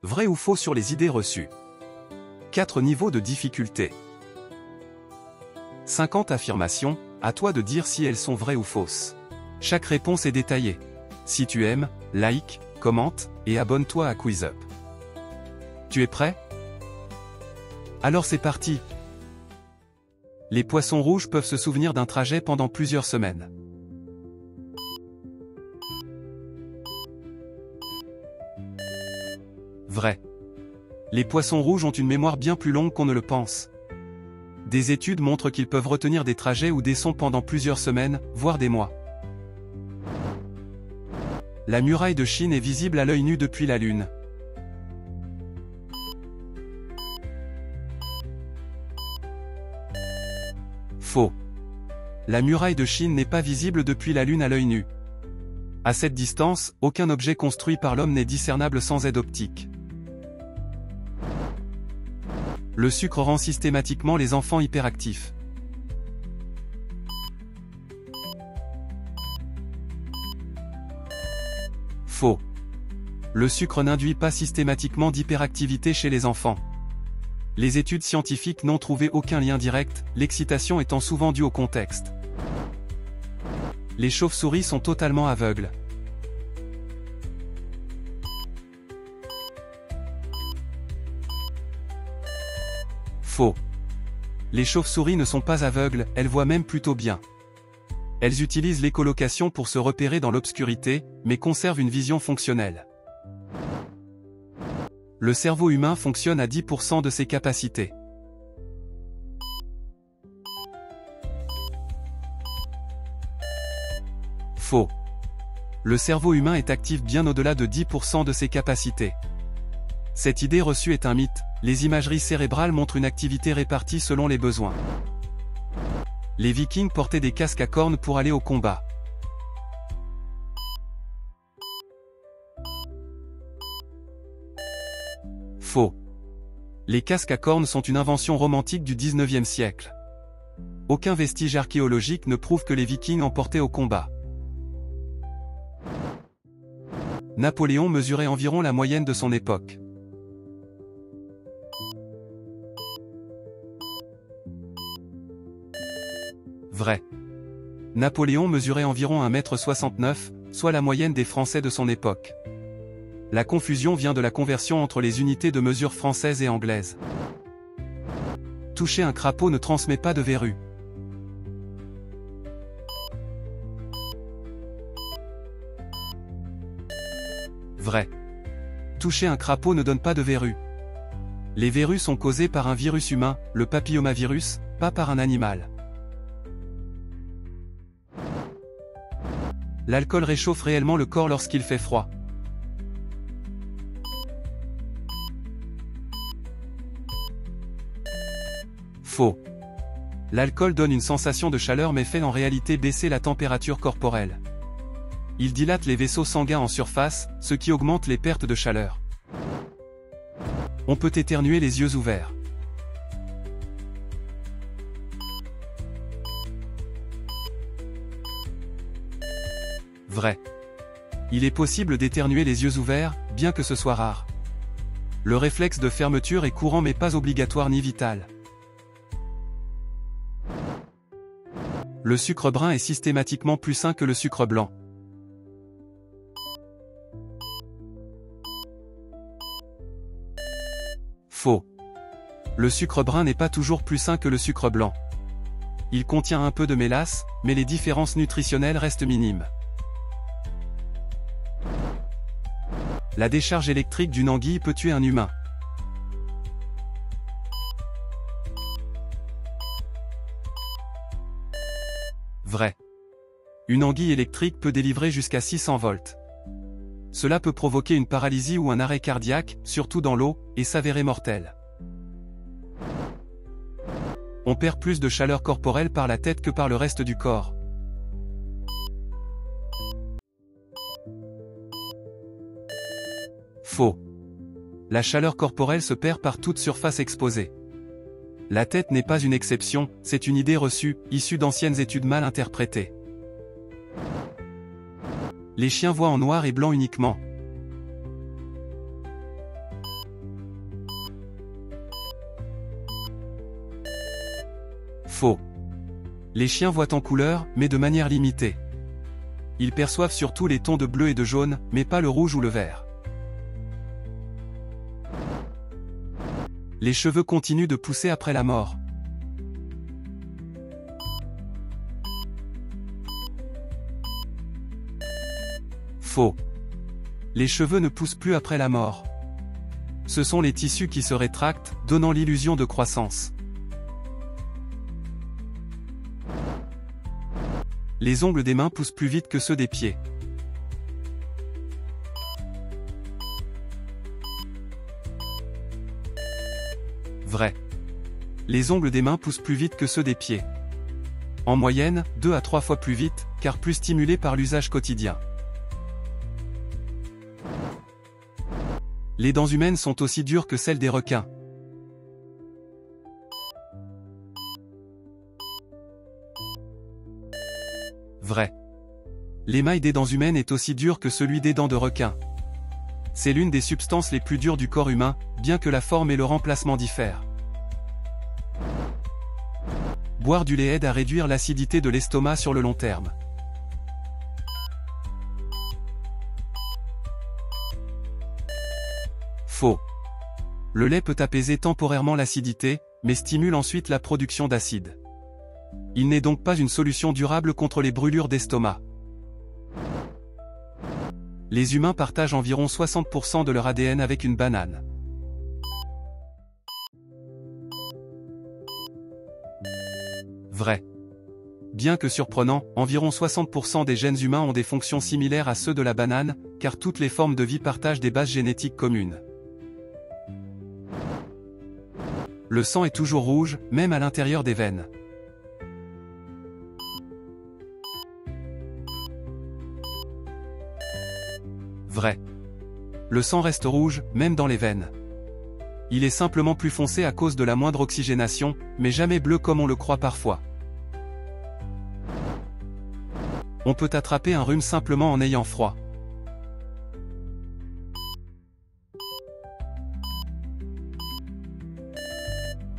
Vrai ou faux sur les idées reçues? 4 niveaux de difficulté. 50 affirmations, à toi de dire si elles sont vraies ou fausses. Chaque réponse est détaillée. Si tu aimes, like, commente, et abonne-toi à QuizUp. Tu es prêt? Alors c'est parti! Les poissons rouges peuvent se souvenir d'un trajet pendant plusieurs semaines. Vrai. Les poissons rouges ont une mémoire bien plus longue qu'on ne le pense. Des études montrent qu'ils peuvent retenir des trajets ou des sons pendant plusieurs semaines, voire des mois. La muraille de Chine est visible à l'œil nu depuis la Lune. Faux. La muraille de Chine n'est pas visible depuis la Lune à l'œil nu. À cette distance, aucun objet construit par l'homme n'est discernable sans aide optique. Le sucre rend systématiquement les enfants hyperactifs. Faux. Le sucre n'induit pas systématiquement d'hyperactivité chez les enfants. Les études scientifiques n'ont trouvé aucun lien direct, l'excitation étant souvent due au contexte. Les chauves-souris sont totalement aveugles. Faux. Les chauves-souris ne sont pas aveugles, elles voient même plutôt bien. Elles utilisent l'écholocation pour se repérer dans l'obscurité, mais conservent une vision fonctionnelle. Le cerveau humain fonctionne à 10% de ses capacités. Faux. Le cerveau humain est actif bien au-delà de 10% de ses capacités. Cette idée reçue est un mythe, les imageries cérébrales montrent une activité répartie selon les besoins. Les Vikings portaient des casques à cornes pour aller au combat. Faux. Les casques à cornes sont une invention romantique du 19e siècle. Aucun vestige archéologique ne prouve que les Vikings en portaient au combat. Napoléon mesurait environ la moyenne de son époque. Vrai. Napoléon mesurait environ 1,69 m, soit la moyenne des Français de son époque. La confusion vient de la conversion entre les unités de mesure françaises et anglaises. Toucher un crapaud ne transmet pas de verrue. Vrai. Toucher un crapaud ne donne pas de verrue. Les verrues sont causées par un virus humain, le papillomavirus, pas par un animal. L'alcool réchauffe réellement le corps lorsqu'il fait froid. Faux. L'alcool donne une sensation de chaleur mais fait en réalité baisser la température corporelle. Il dilate les vaisseaux sanguins en surface, ce qui augmente les pertes de chaleur. On peut éternuer les yeux ouverts. Vrai. Il est possible d'éternuer les yeux ouverts, bien que ce soit rare. Le réflexe de fermeture est courant mais pas obligatoire ni vital. Le sucre brun est systématiquement plus sain que le sucre blanc. Faux. Le sucre brun n'est pas toujours plus sain que le sucre blanc. Il contient un peu de mélasse, mais les différences nutritionnelles restent minimes. La décharge électrique d'une anguille peut tuer un humain. Vrai. Une anguille électrique peut délivrer jusqu'à 600 volts. Cela peut provoquer une paralysie ou un arrêt cardiaque, surtout dans l'eau, et s'avérer mortel. On perd plus de chaleur corporelle par la tête que par le reste du corps. Faux. La chaleur corporelle se perd par toute surface exposée. La tête n'est pas une exception, c'est une idée reçue, issue d'anciennes études mal interprétées. Les chiens voient en noir et blanc uniquement. Faux. Les chiens voient en couleur, mais de manière limitée. Ils perçoivent surtout les tons de bleu et de jaune, mais pas le rouge ou le vert. Les cheveux continuent de pousser après la mort. Faux. Les cheveux ne poussent plus après la mort. Ce sont les tissus qui se rétractent, donnant l'illusion de croissance. Les ongles des mains poussent plus vite que ceux des pieds. Vrai. Les ongles des mains poussent plus vite que ceux des pieds. En moyenne, 2 à 3 fois plus vite, car plus stimulés par l'usage quotidien. Les dents humaines sont aussi dures que celles des requins. Vrai. L'émail des dents humaines est aussi dur que celui des dents de requin. C'est l'une des substances les plus dures du corps humain, bien que la forme et le remplacement diffèrent. Boire du lait aide à réduire l'acidité de l'estomac sur le long terme. Faux. Le lait peut apaiser temporairement l'acidité, mais stimule ensuite la production d'acide. Il n'est donc pas une solution durable contre les brûlures d'estomac. Les humains partagent environ 60% de leur ADN avec une banane. Vrai. Bien que surprenant, environ 60% des gènes humains ont des fonctions similaires à ceux de la banane, car toutes les formes de vie partagent des bases génétiques communes. Le sang est toujours rouge, même à l'intérieur des veines. Vrai. Le sang reste rouge, même dans les veines. Il est simplement plus foncé à cause de la moindre oxygénation, mais jamais bleu comme on le croit parfois. On peut attraper un rhume simplement en ayant froid.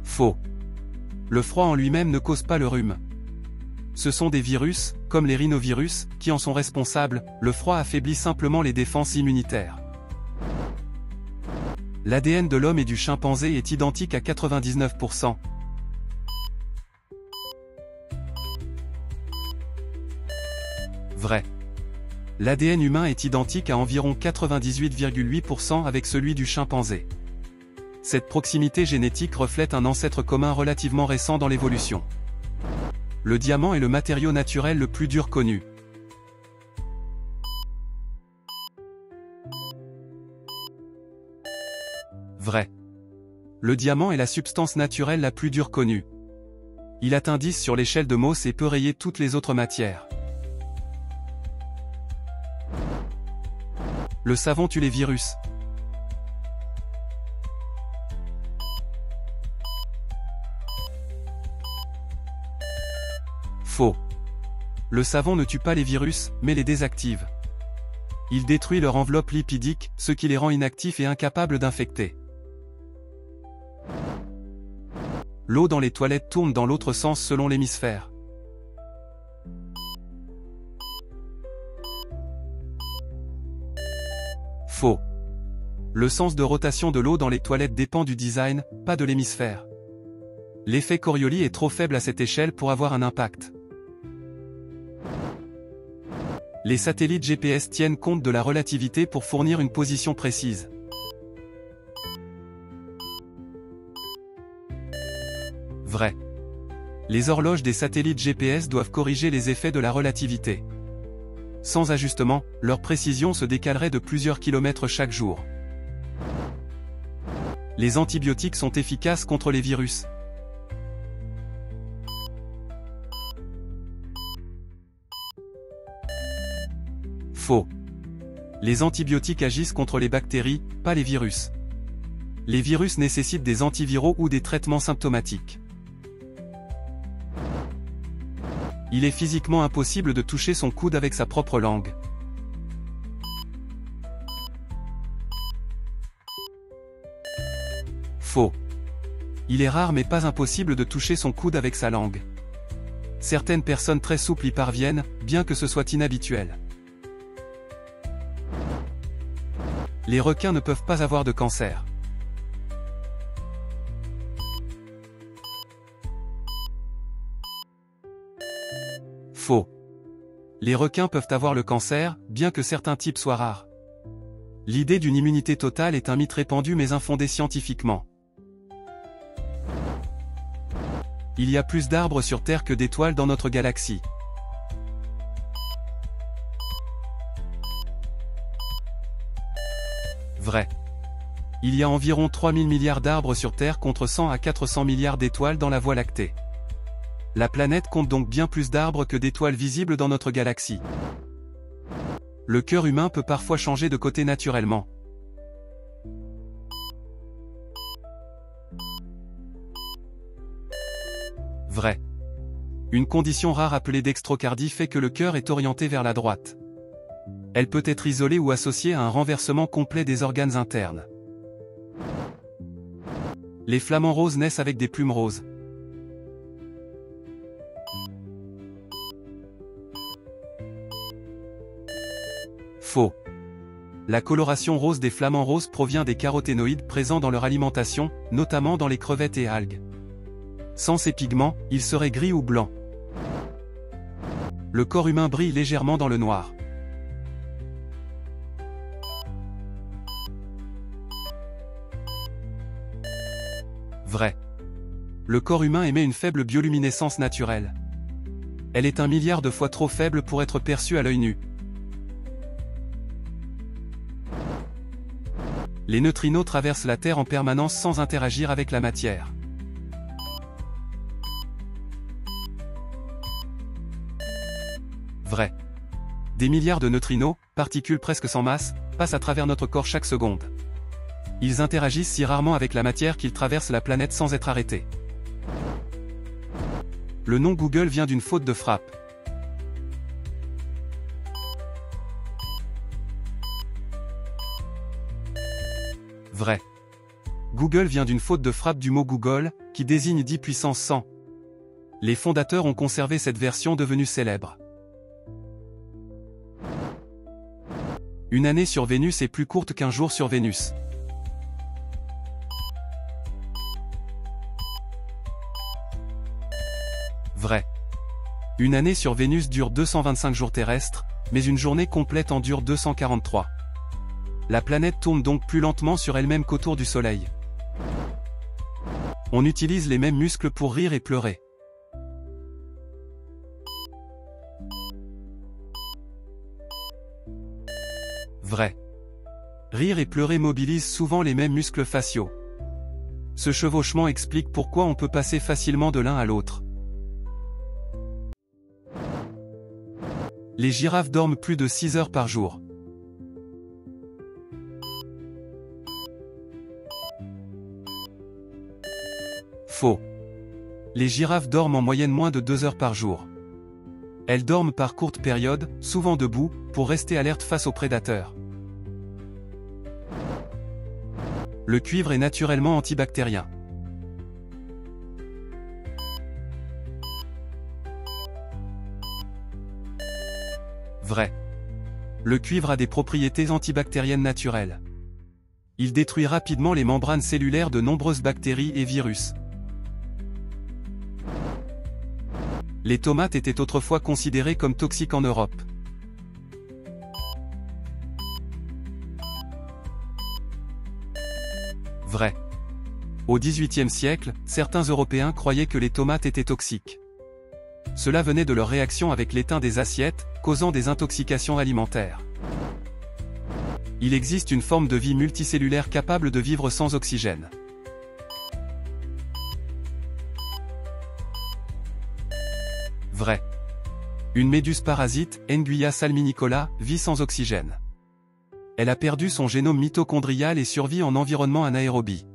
Faux. Le froid en lui-même ne cause pas le rhume. Ce sont des virus, comme les rhinovirus, qui en sont responsables. Le froid affaiblit simplement les défenses immunitaires. L'ADN de l'homme et du chimpanzé est identique à 99%. Vrai. L'ADN humain est identique à environ 98,8% avec celui du chimpanzé. Cette proximité génétique reflète un ancêtre commun relativement récent dans l'évolution. Le diamant est le matériau naturel le plus dur connu. Vrai. Le diamant est la substance naturelle la plus dure connue. Il atteint 10 sur l'échelle de Mohs et peut rayer toutes les autres matières. Le savon tue les virus. Faux. Le savon ne tue pas les virus, mais les désactive. Il détruit leur enveloppe lipidique, ce qui les rend inactifs et incapables d'infecter. L'eau dans les toilettes tourne dans l'autre sens selon l'hémisphère. Faux. Le sens de rotation de l'eau dans les toilettes dépend du design, pas de l'hémisphère. L'effet Coriolis est trop faible à cette échelle pour avoir un impact. Les satellites GPS tiennent compte de la relativité pour fournir une position précise. Vrai. Les horloges des satellites GPS doivent corriger les effets de la relativité. Sans ajustement, leur précision se décalerait de plusieurs kilomètres chaque jour. Les antibiotiques sont efficaces contre les virus. Faux. Les antibiotiques agissent contre les bactéries, pas les virus. Les virus nécessitent des antiviraux ou des traitements symptomatiques. Il est physiquement impossible de toucher son coude avec sa propre langue. Faux. Il est rare mais pas impossible de toucher son coude avec sa langue. Certaines personnes très souples y parviennent, bien que ce soit inhabituel. Les requins ne peuvent pas avoir de cancer. Faux. Les requins peuvent avoir le cancer, bien que certains types soient rares. L'idée d'une immunité totale est un mythe répandu mais infondé scientifiquement. Il y a plus d'arbres sur Terre que d'étoiles dans notre galaxie. Vrai. Il y a environ 3000 milliards d'arbres sur Terre contre 100 à 400 milliards d'étoiles dans la Voie lactée. La planète compte donc bien plus d'arbres que d'étoiles visibles dans notre galaxie. Le cœur humain peut parfois changer de côté naturellement. Vrai. Une condition rare appelée dextrocardie fait que le cœur est orienté vers la droite. Elle peut être isolée ou associée à un renversement complet des organes internes. Les flamants roses naissent avec des plumes roses. Faux. La coloration rose des flamants roses provient des caroténoïdes présents dans leur alimentation, notamment dans les crevettes et algues. Sans ces pigments, ils seraient gris ou blancs. Le corps humain brille légèrement dans le noir. Vrai. Le corps humain émet une faible bioluminescence naturelle. Elle est 1 milliard de fois trop faible pour être perçue à l'œil nu. Les neutrinos traversent la Terre en permanence sans interagir avec la matière. Vrai. Des milliards de neutrinos, particules presque sans masse, passent à travers notre corps chaque seconde. Ils interagissent si rarement avec la matière qu'ils traversent la planète sans être arrêtés. Le nom Google vient d'une faute de frappe. Vrai. Google vient d'une faute de frappe du mot Google, qui désigne 10 puissance 100. Les fondateurs ont conservé cette version devenue célèbre. Une année sur Vénus est plus courte qu'un jour sur Vénus. Vrai. Une année sur Vénus dure 225 jours terrestres, mais une journée complète en dure 243. La planète tourne donc plus lentement sur elle-même qu'autour du Soleil. On utilise les mêmes muscles pour rire et pleurer. Vrai. Rire et pleurer mobilisent souvent les mêmes muscles faciaux. Ce chevauchement explique pourquoi on peut passer facilement de l'un à l'autre. Les girafes dorment plus de 6 heures par jour. Faux. Les girafes dorment en moyenne moins de 2 heures par jour. Elles dorment par courtes périodes, souvent debout, pour rester alertes face aux prédateurs. Le cuivre est naturellement antibactérien. Vrai. Le cuivre a des propriétés antibactériennes naturelles. Il détruit rapidement les membranes cellulaires de nombreuses bactéries et virus. Les tomates étaient autrefois considérées comme toxiques en Europe. Vrai. Au XVIIIe siècle, certains Européens croyaient que les tomates étaient toxiques. Cela venait de leur réaction avec l'étain des assiettes, causant des intoxications alimentaires. Il existe une forme de vie multicellulaire capable de vivre sans oxygène. Vrai. Une méduse parasite, Nguia salminicola, vit sans oxygène. Elle a perdu son génome mitochondrial et survit en environnement anaérobie.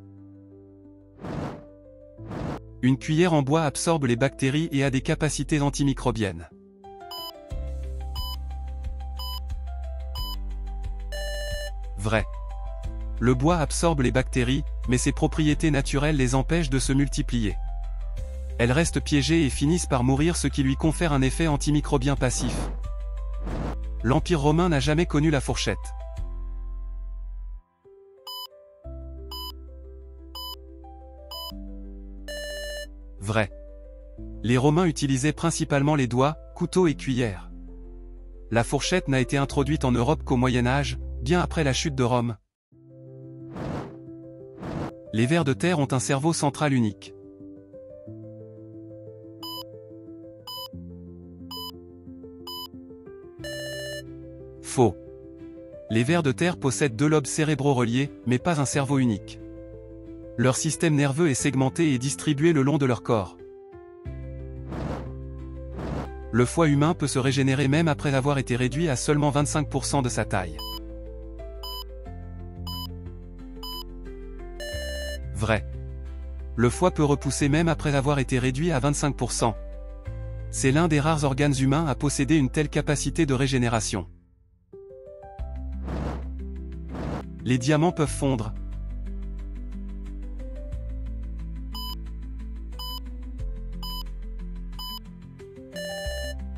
Une cuillère en bois absorbe les bactéries et a des capacités antimicrobiennes. Vrai. Le bois absorbe les bactéries, mais ses propriétés naturelles les empêchent de se multiplier. Elles restent piégées et finissent par mourir, ce qui lui confère un effet antimicrobien passif. L'Empire romain n'a jamais connu la fourchette. Vrai. Les Romains utilisaient principalement les doigts, couteaux et cuillères. La fourchette n'a été introduite en Europe qu'au Moyen Âge, bien après la chute de Rome. Les vers de terre ont un cerveau central unique. Faux. Les vers de terre possèdent 2 lobes cérébraux reliés, mais pas un cerveau unique. Leur système nerveux est segmenté et distribué le long de leur corps. Le foie humain peut se régénérer même après avoir été réduit à seulement 25% de sa taille. Vrai. Le foie peut repousser même après avoir été réduit à 25%. C'est l'un des rares organes humains à posséder une telle capacité de régénération. Les diamants peuvent fondre.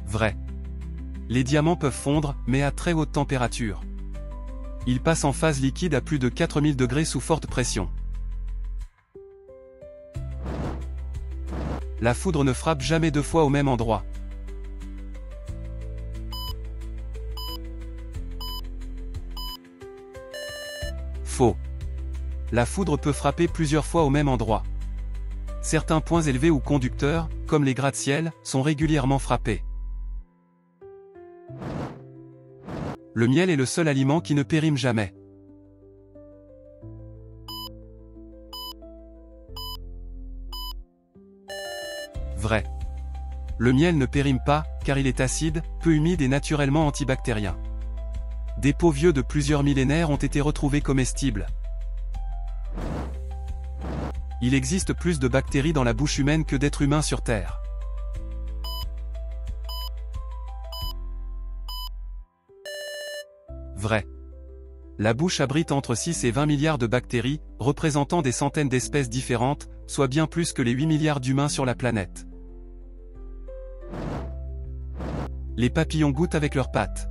Vrai. Les diamants peuvent fondre, mais à très haute température. Ils passent en phase liquide à plus de 4000 degrés sous forte pression. La foudre ne frappe jamais 2 fois au même endroit. Faux. La foudre peut frapper plusieurs fois au même endroit. Certains points élevés ou conducteurs, comme les gratte-ciel, sont régulièrement frappés. Le miel est le seul aliment qui ne périme jamais. Vrai. Le miel ne périme pas, car il est acide, peu humide et naturellement antibactérien. Des pots vieux de plusieurs millénaires ont été retrouvés comestibles. Il existe plus de bactéries dans la bouche humaine que d'êtres humains sur Terre. Vrai. La bouche abrite entre 6 et 20 milliards de bactéries, représentant des centaines d'espèces différentes, soit bien plus que les 8 milliards d'humains sur la planète. Les papillons goûtent avec leurs pattes.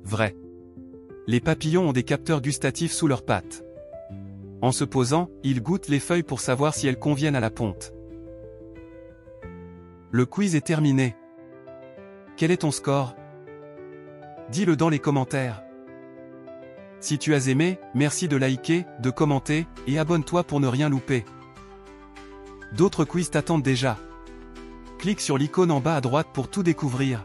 Vrai. Les papillons ont des capteurs gustatifs sous leurs pattes. En se posant, ils goûtent les feuilles pour savoir si elles conviennent à la ponte. Le quiz est terminé. Quel est ton score? Dis-le dans les commentaires. Si tu as aimé, merci de liker, de commenter, et abonne-toi pour ne rien louper. D'autres quiz t'attendent déjà. Clique sur l'icône en bas à droite pour tout découvrir.